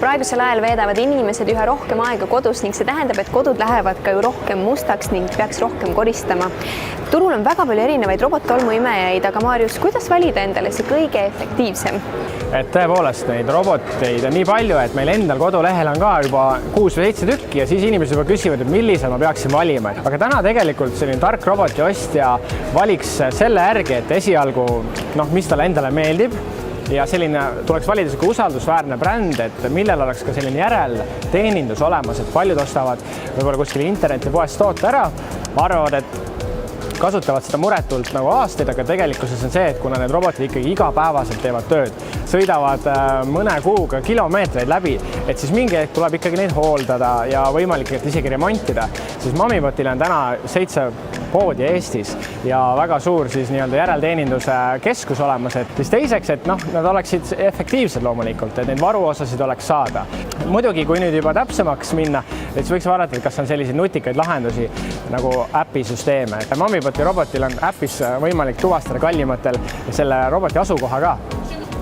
Praegusel ajal veedavad inimesed üha rohkem aega kodus ning see tähendab, et kodud lähevad ka ju rohkem mustaks ning peaks rohkem koristama. Turul on väga palju erinevaid robottolmuimejaid, aga Marius, kuidas valida endale see kõige efektiivsem? Et tõepoolest neid roboteid on nii palju, et meil endal kodulehel on ka juba 6 või 7 tükki ja siis inimesed juba küsivad, et millise ma peaksin valima. Aga täna tegelikult selline tark roboti ostja valiks selle järgi, et esialgu, mis talle endale meeldib ja selline tuleks valida selline usaldusväärne bränd, et millel oleks ka selline järelteenindus olemas, et paljud ostavad võib-olla kuskil internetipoest toote ära, arvavad, et kasutavad seda muretult nagu aastaid, aga tegelikkuses on see, et kuna need robotid ikkagi igapäevaselt teevad tööd, sõidavad mõne kuuga kilomeetreid läbi, et siis mingi hetk tuleb ikkagi neid hooldada ja võimalik, et isegi remontida, siis Mamibotil on täna 7 poodi Eestis ja väga suur siis nii-öelda järelteeninduse keskus olemas, et siis teiseks, et nad oleksid efektiivsed loomulikult, et neid varuosasid oleks saada. Muidugi, kui nüüd juba täpsemaks minna, et siis võiks vaadata, kas on selliseid nutikaid lahendusi nagu äpisüsteeme. Mamiboti robotil on äpis võimalik tuvastada kallimatel selle roboti asukoha ka.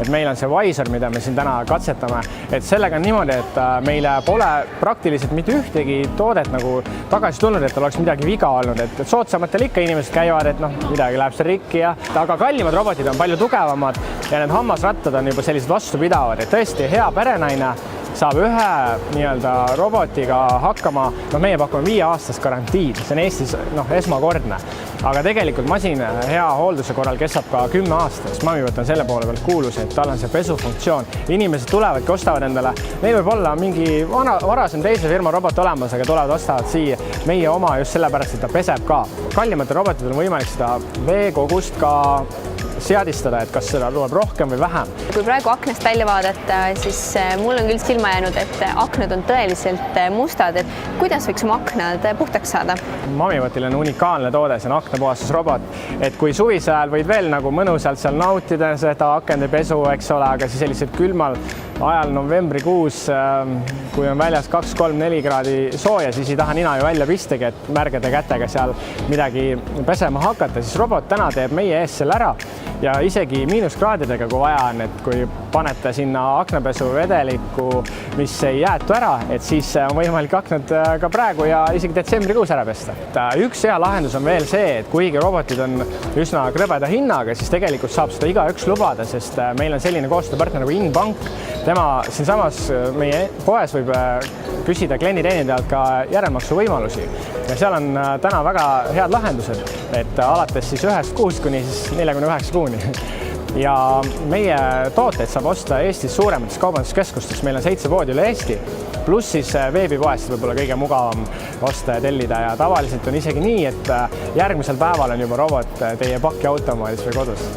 Et meil on see Visor, mida me siin täna katsetame, et sellega on niimoodi, et meile pole praktiliselt mitte ühtegi toodet nagu tagasi tulnud, et oleks midagi viga olnud, et soodsamatel ikka inimesed käivad, et midagi läheb seal rikki ja aga kallimad robotid on palju tugevamad ja need hammasrattad on juba sellised vastupidavad, et tõesti hea perenaine saab ühe nii-öelda robotiga hakkama, meie pakume 5-aastast garantiid, see on Eestis esmakordne, aga tegelikult masin hea hoolduse korral kestab ka 10 aastast. Mamibot on selle poole pealt kuulus, et tal on see pesufunktsioon. Inimesed tulevad, ostavad endale, neil võib olla mingi varasem teise firma robot olemas, aga tulevad, ostavad siia meie oma just sellepärast, et ta peseb ka. Kallimatel robotidel on võimalik seda veekogust ka seadistada, et kas seda tuleb rohkem või vähem. Kui praegu aknast välja vaadata, siis mul on küll silma jäänud, et aknad on tõeliselt mustad, et kuidas võiks oma aknad puhtaks saada? Mamibotil on unikaalne toode, see on aknapuhastusrobot, et kui suvise ajal võid veel nagu mõnusalt seal nautida seda akende pesu, eks ole, aga siis sellised külmal ajal novembrikuus, kui on väljas 2-3-4 kraadi sooja, siis ei taha nina ju välja pistagi, et märgade kätega seal midagi pesema hakata, siis robot täna teeb meie ees selle ära ja isegi miinuskraadidega, kui vaja on, et kui panete sinna aknapesu vedelikku, mis ei jäätu ära, et siis on võimalik aknad ka praegu ja isegi detsembrikuus ära pesta. Üks hea lahendus on veel see, et kuigi robotid on üsna krõbeda hinnaga, siis tegelikult saab seda igaüks lubada, sest meil on selline koostööpartner nagu Inbank. Tema siinsamas meie poes võib küsida klienditeenindajalt ka järelmaksu võimalusi ja seal on täna väga head lahendused, et alates siis 1 kuust kuni siis 49 kuuni. Ja meie tooteid saab osta Eestis suuremates kaubanduskeskustes, meil on 7 poodi üle Eesti, pluss siis veebipoest võib-olla kõige mugavam osta ja tellida ja tavaliselt on isegi nii, et järgmisel päeval on juba robot teie pakiautomaadis või kodus.